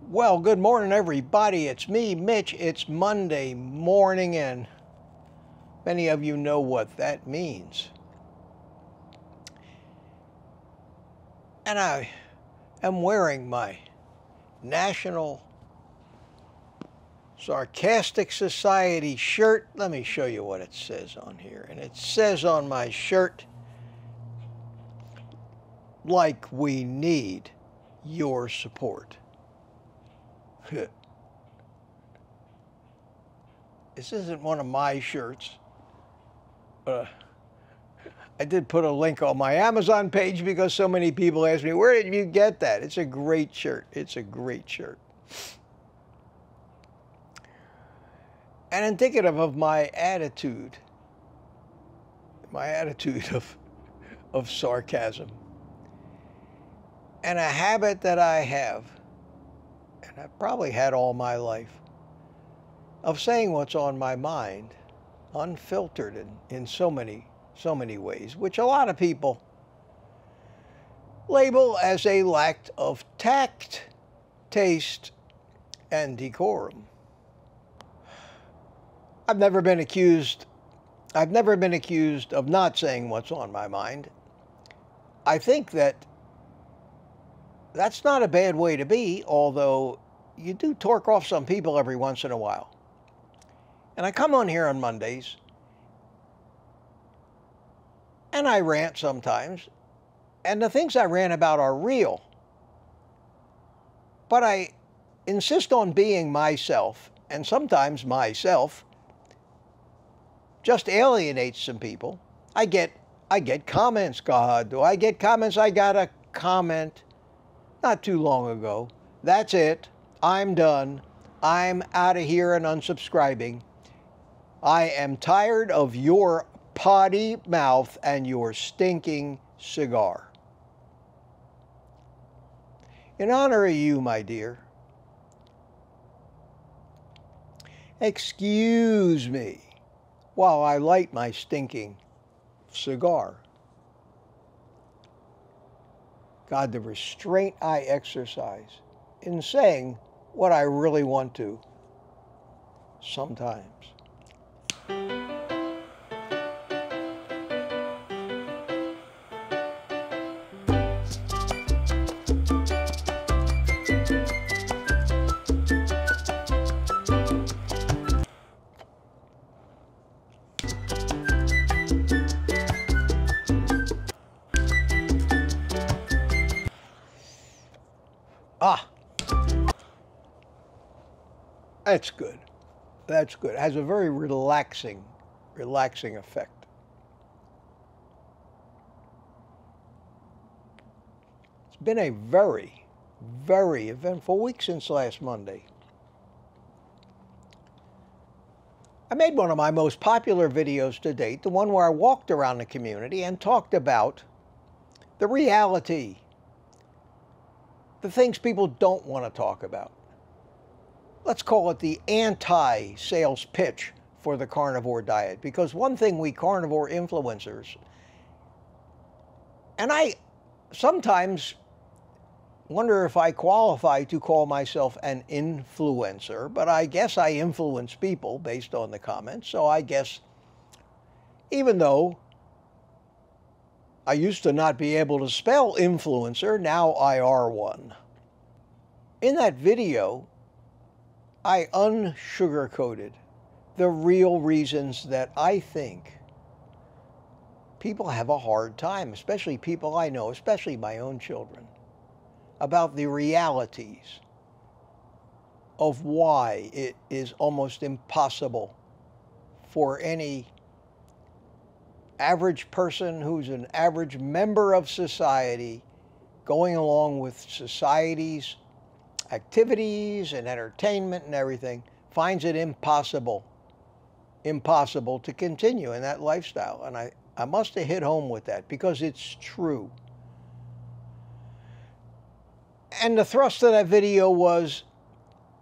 Well, good morning, everybody. It's me, Mitch. It's Monday morning, and many of you know what that means. And I am wearing my National Sarcastic Society shirt. Let me show you what it says on here. And it says on my shirt, like we need your support. This isn't one of my shirts. I did put a link on my Amazon page because so many people ask me, where did you get that? It's a great shirt. It's a great shirt. And indicative of my attitude of sarcasm. And a habit that I have, and I've probably had all my life, of saying what's on my mind, unfiltered in so many ways, which a lot of people label as a lack of tact, taste, and decorum. I've never been accused of not saying what's on my mind. I think that's not a bad way to be, although you do torque off some people every once in a while. And I come on here on Mondays, and I rant sometimes, and the things I rant about are real. But I insist on being myself, and sometimes myself just alienates some people. I get comments. God, do I get comments? I got a comment not too long ago. That's it. I'm done. I'm out of here and unsubscribing. I am tired of your potty mouth and your stinking cigar. In honor of you, my dear, excuse me while I light my stinking cigar. God, the restraint I exercise in saying what I really want to sometimes. That's good. That's good. It has a very relaxing effect. It's been a very, very eventful week since last Monday. I made one of my most popular videos to date, the one where I walked around the community and talked about the reality, the things people don't want to talk about. Let's call it the anti-sales pitch for the carnivore diet. Because one thing we carnivore influencers, and I sometimes wonder if I qualify to call myself an influencer, but I guess I influence people based on the comments. So I guess, even though I used to not be able to spell influencer, now I are one. In that video, I unsugarcoated the real reasons that I think people have a hard time, especially people I know, especially my own children, about the realities of why it is almost impossible for any average person who's an average member of society going along with society's activities and entertainment and everything, finds it impossible to continue in that lifestyle. And I must have hit home with that because it's true. And the thrust of that video was,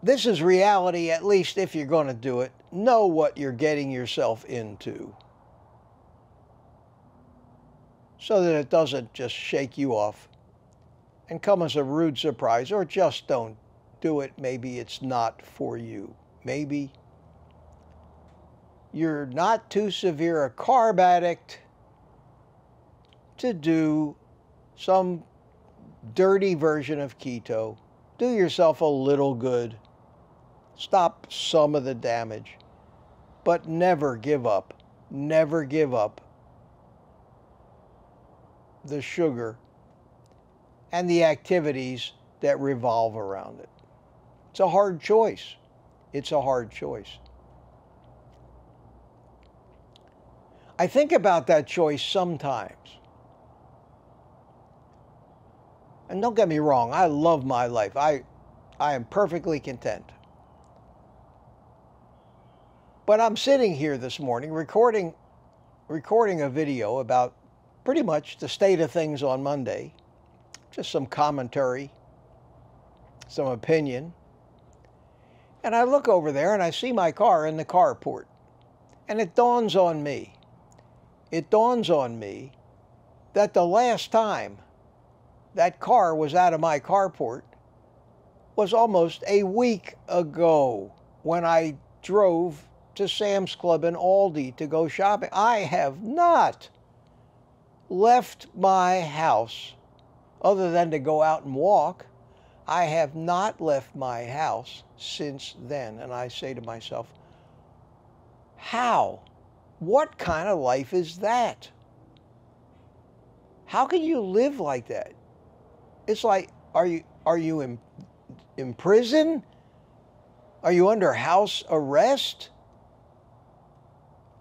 this is reality, at least if you're going to do it. Know what you're getting yourself into, so that it doesn't just shake you off and come as a rude surprise, or just don't do it, maybe it's not for you. Maybe you're not too severe a carb addict to do some dirty version of keto. Do yourself a little good. Stop some of the damage. But never give up. Never give up the sugar and the activities that revolve around it. It's a hard choice. It's a hard choice. I think about that choice sometimes. And don't get me wrong, I love my life. I am perfectly content. But I'm sitting here this morning recording a video about pretty much the state of things on Monday. Just some commentary, some opinion. And I look over there and I see my car in the carport. And it dawns on me that the last time that car was out of my carport was almost a week ago when I drove to Sam's Club and Aldi to go shopping. I have not left my house other than to go out and walk. I have not left my house since then. And I say to myself, how? What kind of life is that? How can you live like that? It's like, are you in prison? Are you under house arrest?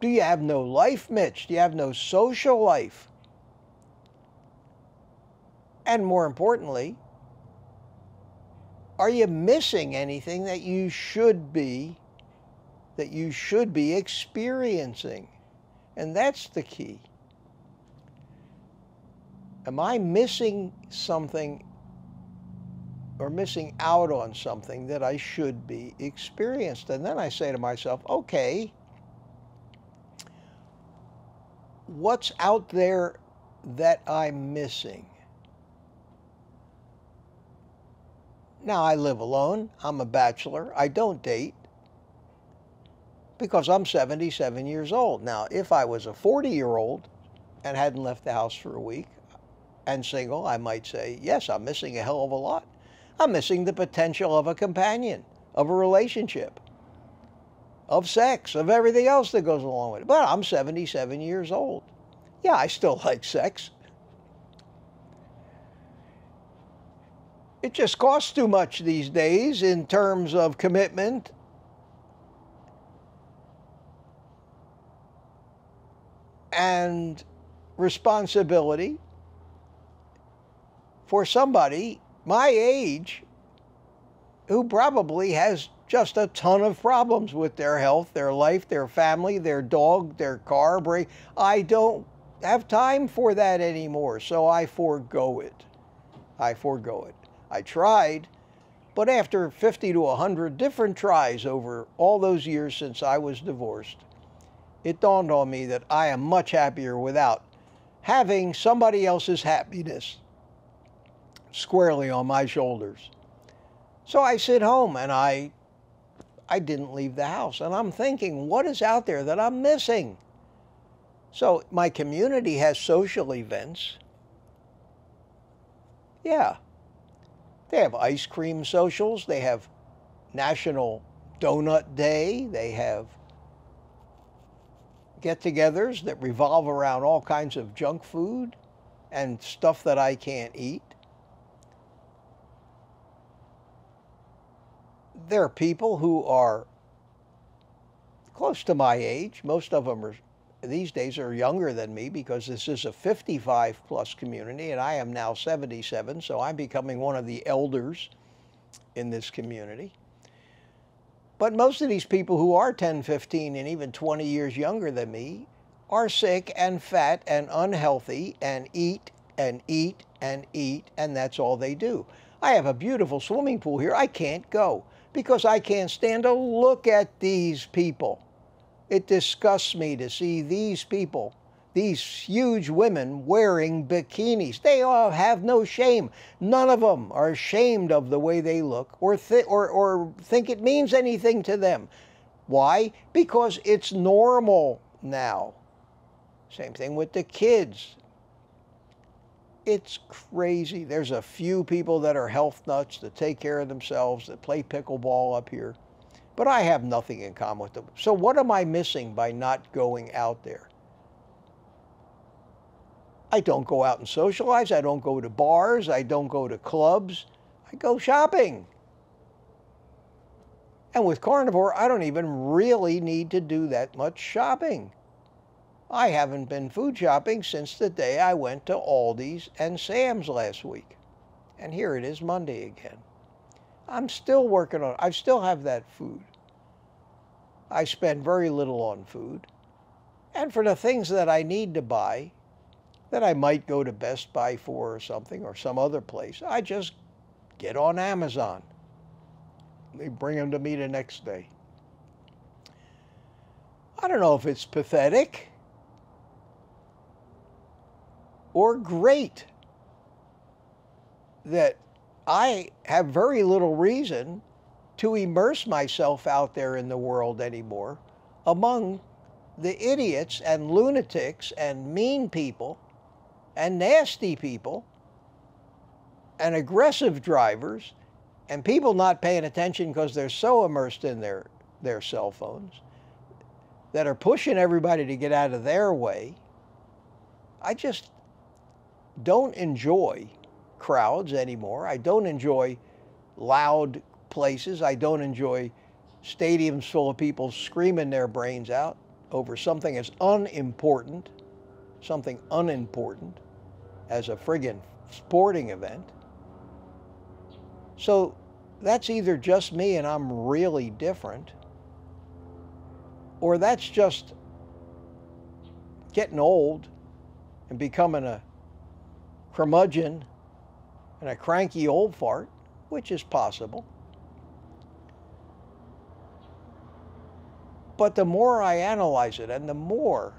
Do you have no life, Mitch? Do you have no social life? And more importantly, are you missing anything that you should be experiencing? And that's the key. Am I missing something or missing out on something that I should be experienced? And then I say to myself, okay, what's out there that I'm missing? Now, I live alone. I'm a bachelor. I don't date because I'm 77 years old. Now, if I was a 40-year-old and hadn't left the house for a week and single, I might say, yes, I'm missing a hell of a lot. I'm missing the potential of a companion, of a relationship, of sex, of everything else that goes along with it. But I'm 77 years old. Yeah, I still like sex. It just costs too much these days in terms of commitment and responsibility for somebody my age who probably has just a ton of problems with their health, their life, their family, their dog, their car. I don't have time for that anymore, so I forego it. I tried, but after 50 to 100 different tries over all those years since I was divorced, it dawned on me that I am much happier without having somebody else's happiness squarely on my shoulders. So I sit home and I didn't leave the house, and I'm thinking, what is out there that I'm missing? So my community has social events. Yeah. They have ice cream socials. They have National Donut Day. They have get-togethers that revolve around all kinds of junk food and stuff that I can't eat. There are people who are close to my age. Most of them these days are younger than me because this is a 55-plus community, and I am now 77, so I'm becoming one of the elders in this community. But most of these people who are 10, 15, and even 20 years younger than me are sick and fat and unhealthy and eat and eat and eat, and that's all they do. I have a beautiful swimming pool here. I can't go because I can't stand to look at these people. It disgusts me to see these people These huge women wearing bikinis. They all have no shame. None of them are ashamed of the way they look or think it means anything to them. Why? Because it's normal now. Same thing with the kids. It's crazy. There's a few people that are health nuts that take care of themselves, that play pickleball up here. But I have nothing in common with them. So what am I missing by not going out there? I don't go out and socialize. I don't go to bars. I don't go to clubs. I go shopping. And with carnivore, I don't even really need to do that much shopping. I haven't been food shopping since the day I went to Aldi's and Sam's last week. And here it is Monday again. I'm still working on it. I still have that food. I spend very little on food. And for the things that I need to buy, that I might go to Best Buy for or something, or some other place, I just get on Amazon. They bring them to me the next day. I don't know if it's pathetic or great that I have very little reason to immerse myself out there in the world anymore among the idiots and lunatics and mean people and nasty people and aggressive drivers and people not paying attention because they're so immersed in their cell phones that are pushing everybody to get out of their way. I just don't enjoy crowds anymore. I don't enjoy loud places. I don't enjoy stadiums full of people screaming their brains out over something as unimportant as a friggin' sporting event. So that's either just me and I'm really different, or that's just getting old and becoming a curmudgeon and a cranky old fart, which is possible. But the more I analyze it and the more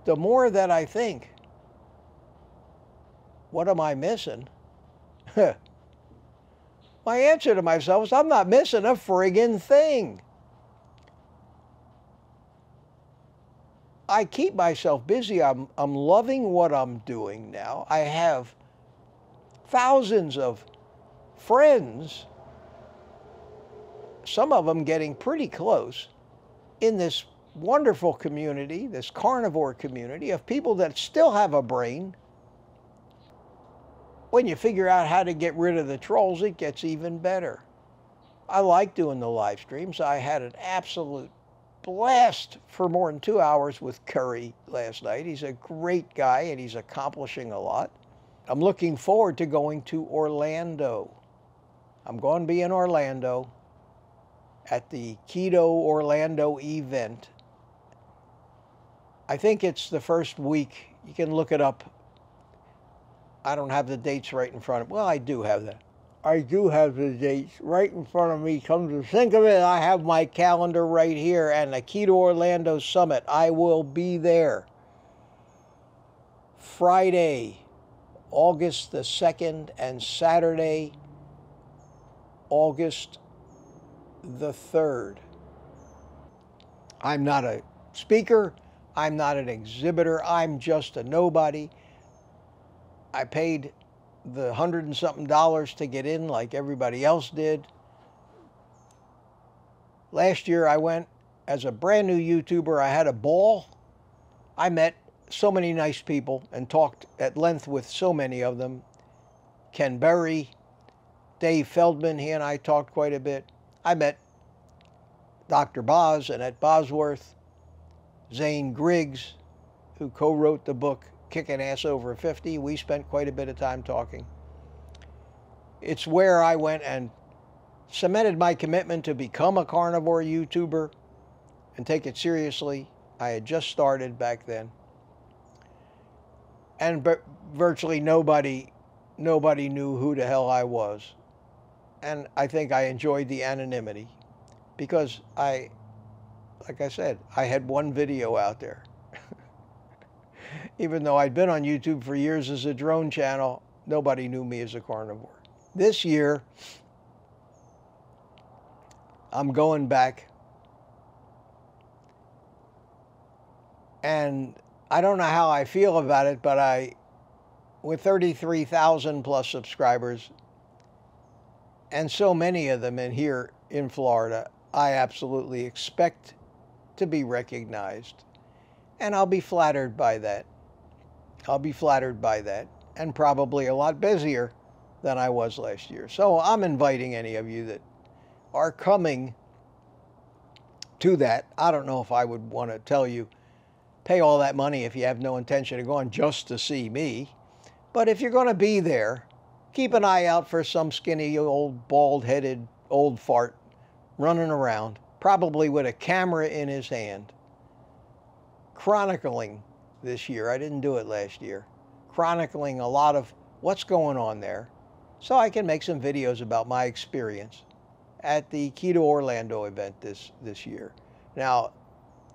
that I think, what am I missing? My answer to myself is I'm not missing a friggin' thing. I keep myself busy. I'm loving what I'm doing now. I have thousands of friends, some of them getting pretty close, in this wonderful community, this carnivore community of people that still have a brain. When you figure out how to get rid of the trolls, it gets even better. I like doing the live streams. I had an absolute blast for more than 2 hours with Curry last night. He's a great guy and he's accomplishing a lot. I'm looking forward to going to Orlando. I'm going to be in Orlando at the Keto Orlando event. I think it's the first week. You can look it up. I don't have the dates right in front of me. Well, I do have that. I do have the dates right in front of me. Come to think of it, I have my calendar right here, and the Keto Orlando Summit. I will be there Friday, August the 2nd, and Saturday, August the 3rd. I'm not a speaker. I'm not an exhibitor. I'm just a nobody. I paid the $100 and something to get in like everybody else did. Last year I went as a brand new YouTuber. I had a ball. I met so many nice people and talked at length with so many of them. Ken Berry, Dave Feldman, he and I talked quite a bit. I met Dr. Boz, Annette Bosworth, Zane Griggs, who co-wrote the book Kicking Ass Over 50. We spent quite a bit of time talking. It's where I went and cemented my commitment to become a carnivore YouTuber and take it seriously. I had just started back then. And virtually nobody knew who the hell I was. And I think I enjoyed the anonymity because like I said, I had one video out there. Even though I'd been on YouTube for years as a drone channel, nobody knew me as a carnivore. This year, I'm going back, and I don't know how I feel about it, but with 33,000 plus subscribers, and so many of them in here in Florida, I absolutely expect to be recognized. And I'll be flattered by that. I'll be flattered by that, and probably a lot busier than I was last year. So I'm inviting any of you that are coming to that. I don't know if I would want to tell you, pay all that money if you have no intention of going just to see me. But if you're going to be there, keep an eye out for some skinny, old, bald-headed, old fart running around, probably with a camera in his hand, chronicling this year. I didn't do it last year. Chronicling a lot of what's going on there, so I can make some videos about my experience at the Keto Orlando event this year. Now,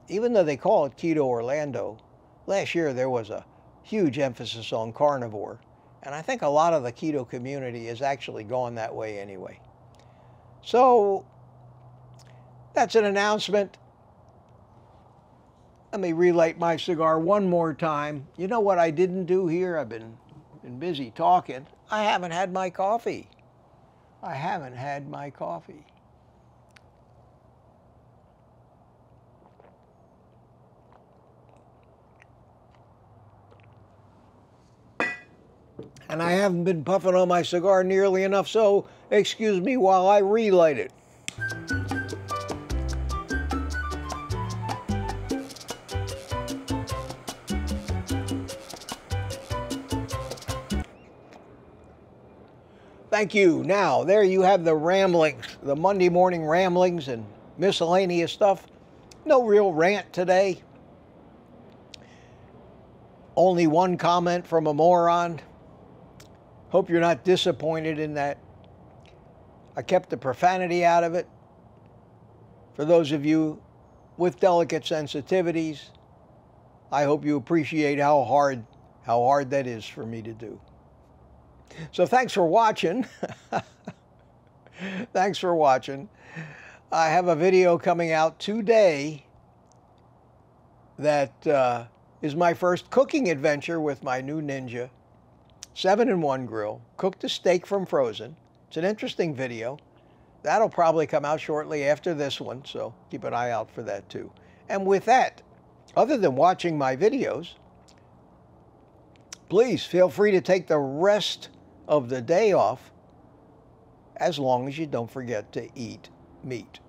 even though they call it Keto Orlando, last year there was a huge emphasis on carnivore, and I think a lot of the keto community has actually gone that way anyway. So that's an announcement. Let me relight my cigar one more time. You know what I didn't do here? I've been busy talking. I haven't had my coffee. I haven't had my coffee. And I haven't been puffing on my cigar nearly enough, so excuse me while I relight it. Thank you. Now, there you have the ramblings, the Monday morning ramblings and miscellaneous stuff. No real rant today. Only one comment from a moron. Hope you're not disappointed in that. I kept the profanity out of it. For those of you with delicate sensitivities, I hope you appreciate how hard that is for me to do. So thanks for watching. Thanks for watching. I have a video coming out today that is my first cooking adventure with my new Ninja 7-in-1 grill. Cooked a steak from frozen. It's an interesting video. That'll probably come out shortly after this one, so keep an eye out for that too. And with that, other than watching my videos, please feel free to take the rest of the day off, as long as you don't forget to eat meat.